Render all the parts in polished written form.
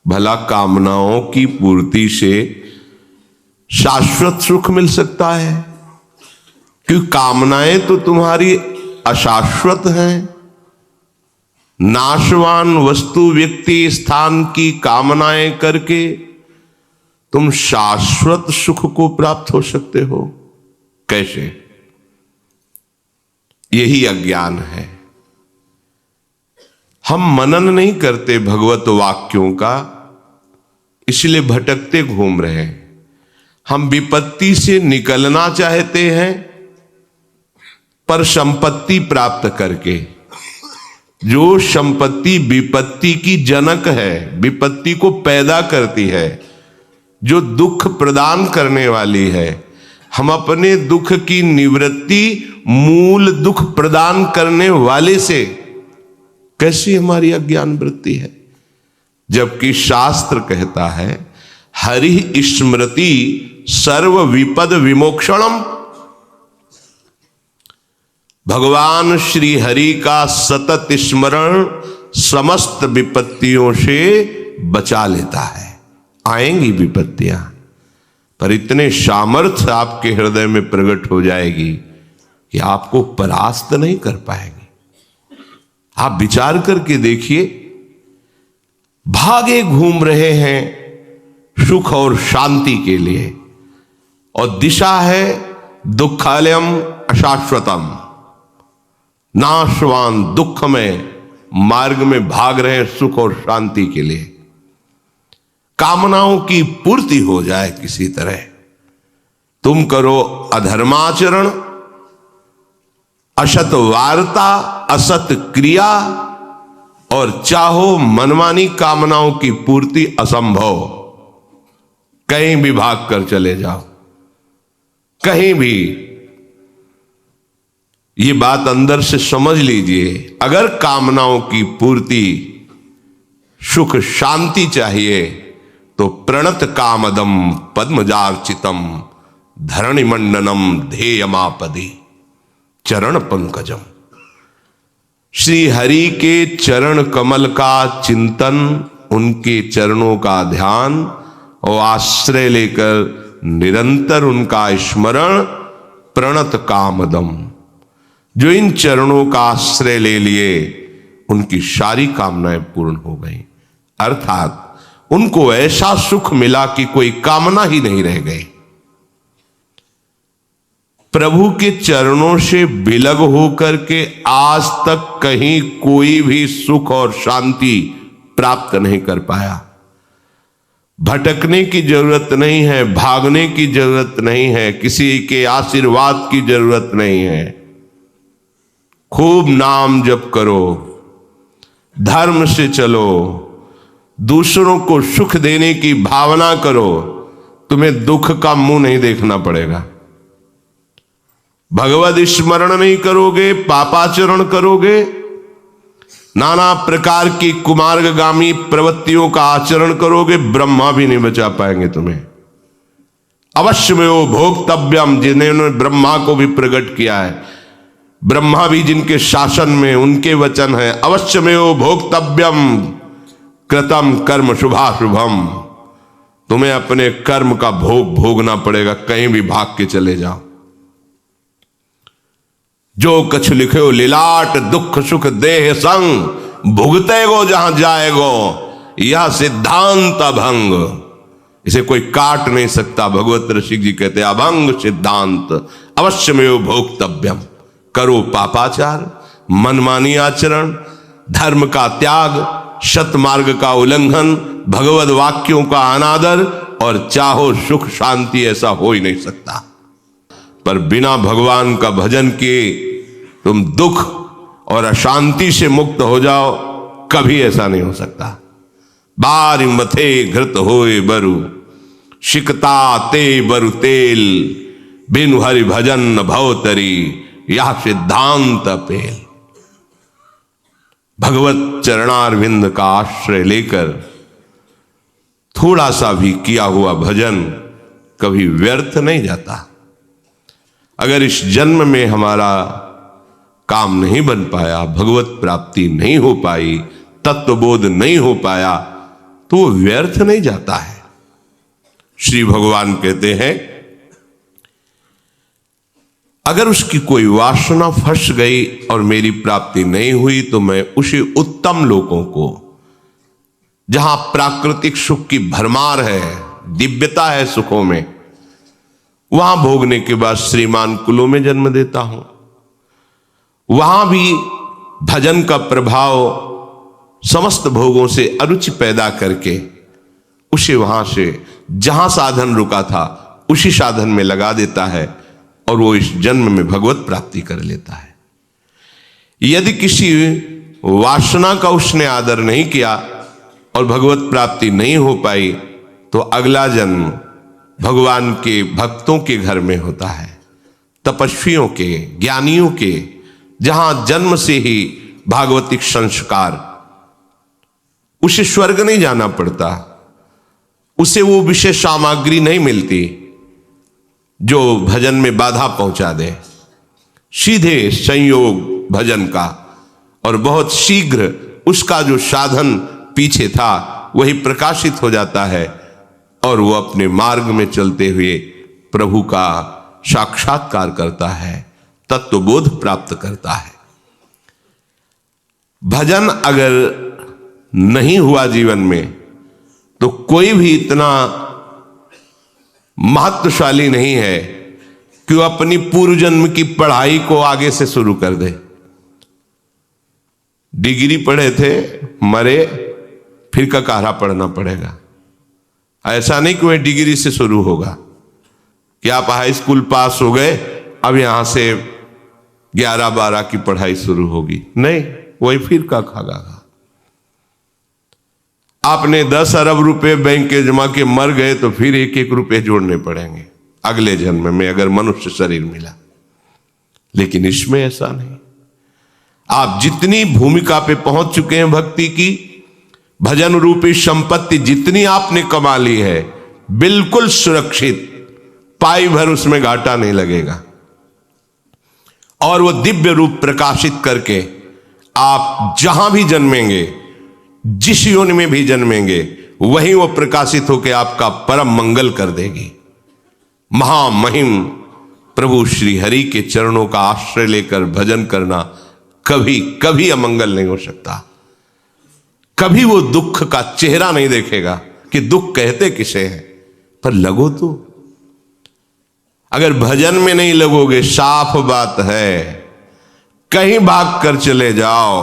भला कामनाओं की पूर्ति से शाश्वत सुख मिल सकता है? क्योंकि कामनाएं तो तुम्हारी अशाश्वत हैं। नाशवान वस्तु व्यक्ति स्थान की कामनाएं करके तुम शाश्वत सुख को प्राप्त हो सकते हो कैसे? यही अज्ञान है। हम मनन नहीं करते भगवत वाक्यों का, इसलिए भटकते घूम रहे हैं। हम विपत्ति से निकलना चाहते हैं, पर संपत्ति प्राप्त करके। जो संपत्ति विपत्ति की जनक है, विपत्ति को पैदा करती है, जो दुख प्रदान करने वाली है, हम अपने दुख की निवृत्ति मूल दुख प्रदान करने वाले से कैसी हमारी अज्ञान वृत्ति है? जबकि शास्त्र कहता है हरि स्मृति सर्व विपद विमोक्षणम। भगवान श्री हरि का सतत स्मरण समस्त विपत्तियों से बचा लेता है। आएंगी विपत्तियां, पर इतने सामर्थ्य आपके हृदय में प्रकट हो जाएगी कि आपको परास्त नहीं कर पाएंगे। आप विचार करके देखिए, भागे घूम रहे हैं सुख और शांति के लिए, और दिशा है दुखालयम अशाश्वतम, नाशवान दुख में मार्ग में भाग रहे हैं सुख और शांति के लिए। कामनाओं की पूर्ति हो जाए किसी तरह। तुम करो अधर्माचरण, असत वार्ता, असत क्रिया, और चाहो मनमानी कामनाओं की पूर्ति असंभव। कहीं भी भाग कर चले जाओ, कहीं भी। ये बात अंदर से समझ लीजिए। अगर कामनाओं की पूर्ति, सुख शांति चाहिए तो प्रणत कामदम पद्मजार्चितम धरणिमंडनम ध्येयमापदि चरण पंकजम। श्री हरि के चरण कमल का चिंतन, उनके चरणों का ध्यान और आश्रय लेकर निरंतर उनका स्मरण, प्रणत कामदम। जो इन चरणों का आश्रय ले लिए उनकी सारी कामनाएं पूर्ण हो गई, अर्थात उनको ऐसा सुख मिला कि कोई कामना ही नहीं रह गई। प्रभु के चरणों से विलग होकर के आज तक कहीं कोई भी सुख और शांति प्राप्त नहीं कर पाया। भटकने की जरूरत नहीं है, भागने की जरूरत नहीं है, किसी के आशीर्वाद की जरूरत नहीं है। खूब नाम जप करो, धर्म से चलो, दूसरों को सुख देने की भावना करो, तुम्हें दुख का मुंह नहीं देखना पड़ेगा। भगवत स्मरण नहीं करोगे, पापाचरण करोगे, नाना प्रकार की कुमार्गगामी प्रवृत्तियों का आचरण करोगे, ब्रह्मा भी नहीं बचा पाएंगे तुम्हें। अवश्य में वो भोक्तव्यम, जिन्होंने ब्रह्मा को भी प्रकट किया है, ब्रह्मा भी जिनके शासन में, उनके वचन है, अवश्य में वो भोक्तव्यम कृतम कर्म शुभाशुभम। तुम्हें अपने कर्म का भोग भोगना पड़ेगा, कहीं भी भाग के चले जाओ। जो कछ लिखे लीलाट दुख सुख देह संग, भुगते गो जहां जाएगो, यह सिद्धांत अभंग। इसे कोई काट नहीं सकता। भगवत ऋषि जी कहते अभंग सिद्धांत अवश्य में वो भोक्तव्यम। करो पापाचार, मनमानी आचरण, धर्म का त्याग, सतमार्ग का उल्लंघन, भगवत वाक्यों का अनादर, और चाहो सुख शांति, ऐसा हो ही नहीं सकता। पर बिना भगवान का भजन किए तुम दुख और अशांति से मुक्त हो जाओ, कभी ऐसा नहीं हो सकता। बारी मथे घृत होए बरु, शिकता ते बरु तेल, बिनु हरि भजन न भवतरी, यह सिद्धांत पेल। भगवत चरणारविंद का आश्रय लेकर थोड़ा सा भी किया हुआ भजन कभी व्यर्थ नहीं जाता। अगर इस जन्म में हमारा काम नहीं बन पाया, भगवत प्राप्ति नहीं हो पाई, तत्वबोध नहीं हो पाया, तो वो व्यर्थ नहीं जाता है। श्री भगवान कहते हैं अगर उसकी कोई वासना फंस गई और मेरी प्राप्ति नहीं हुई तो मैं उसी उत्तम लोगों को, जहां प्राकृतिक सुख की भरमार है, दिव्यता है सुखों में, वहां भोगने के बाद श्रीमान कुलों में जन्म देता हूं। वहां भी भजन का प्रभाव समस्त भोगों से अरुचि पैदा करके उसे वहां से जहां साधन रुका था उसी साधन में लगा देता है और वो इस जन्म में भगवत प्राप्ति कर लेता है। यदि किसी वासना का उसने आदर नहीं किया और भगवत प्राप्ति नहीं हो पाई तो अगला जन्म भगवान के भक्तों के घर में होता है, तपस्वियों के, ज्ञानियों के, जहां जन्म से ही भागवतिक संस्कार, उसे स्वर्ग नहीं जाना पड़ता, उसे वो विशेष सामग्री नहीं मिलती जो भजन में बाधा पहुंचा दे। सीधे संयोग भजन का और बहुत शीघ्र उसका जो साधन पीछे था वही प्रकाशित हो जाता है और वो अपने मार्ग में चलते हुए प्रभु का साक्षात्कार करता है, तत्वबोध प्राप्त करता है। भजन अगर नहीं हुआ जीवन में तो कोई भी इतना महत्वशाली नहीं है कि वो अपनी पूर्व जन्म की पढ़ाई को आगे से शुरू कर दे। डिग्री पढ़े थे, मरे, फिर ककारा पढ़ना पड़ेगा। ऐसा नहीं कि वह डिग्री से शुरू होगा कि आप हाई स्कूल पास हो गए अब यहां से 11-12 की पढ़ाई शुरू होगी, नहीं, वही फिर का खागा। आपने 10 अरब रुपए बैंक के जमा के मर गए तो फिर 1-1 रुपए जोड़ने पड़ेंगे अगले जन्म में अगर मनुष्य शरीर मिला। लेकिन इसमें ऐसा नहीं। आप जितनी भूमिका पे पहुंच चुके हैं भक्ति की, भजन रूपी संपत्ति जितनी आपने कमा ली है, बिल्कुल सुरक्षित, पाई भर उसमें घाटा नहीं लगेगा। और वो दिव्य रूप प्रकाशित करके आप जहां भी जन्मेंगे, जिस योनि में भी जन्मेंगे, वहीं वो प्रकाशित होकर आपका परम मंगल कर देगी। महामहिम प्रभु श्री हरि के चरणों का आश्रय लेकर भजन करना कभी कभी अमंगल नहीं हो सकता। कभी वो दुख का चेहरा नहीं देखेगा कि दुख कहते किसे हैं, पर लगो तो। अगर भजन में नहीं लगोगे, साफ बात है, कहीं भाग कर चले जाओ,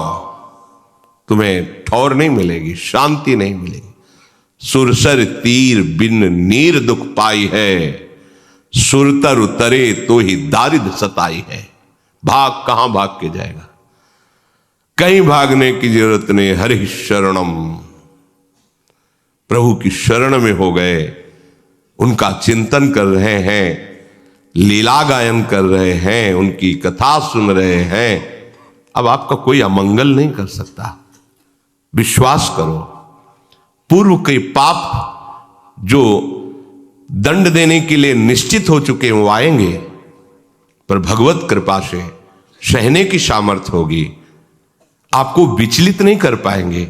तुम्हें ठौर नहीं मिलेगी, शांति नहीं मिलेगी। सुरसर तीर बिन नीर दुख पाई है, सुरतर उतरे तो ही दारिद सताई है। भाग कहां भाग के जाएगा, कहीं भागने की जरूरत नहीं। हरि शरणम, प्रभु की शरण में हो गए, उनका चिंतन कर रहे हैं, लीला गायन कर रहे हैं, उनकी कथा सुन रहे हैं, अब आपका कोई अमंगल नहीं कर सकता। विश्वास करो, पूर्व के पाप जो दंड देने के लिए निश्चित हो चुके हैं वो आएंगे, पर भगवत कृपा से सहने की सामर्थ्य होगी, आपको विचलित नहीं कर पाएंगे।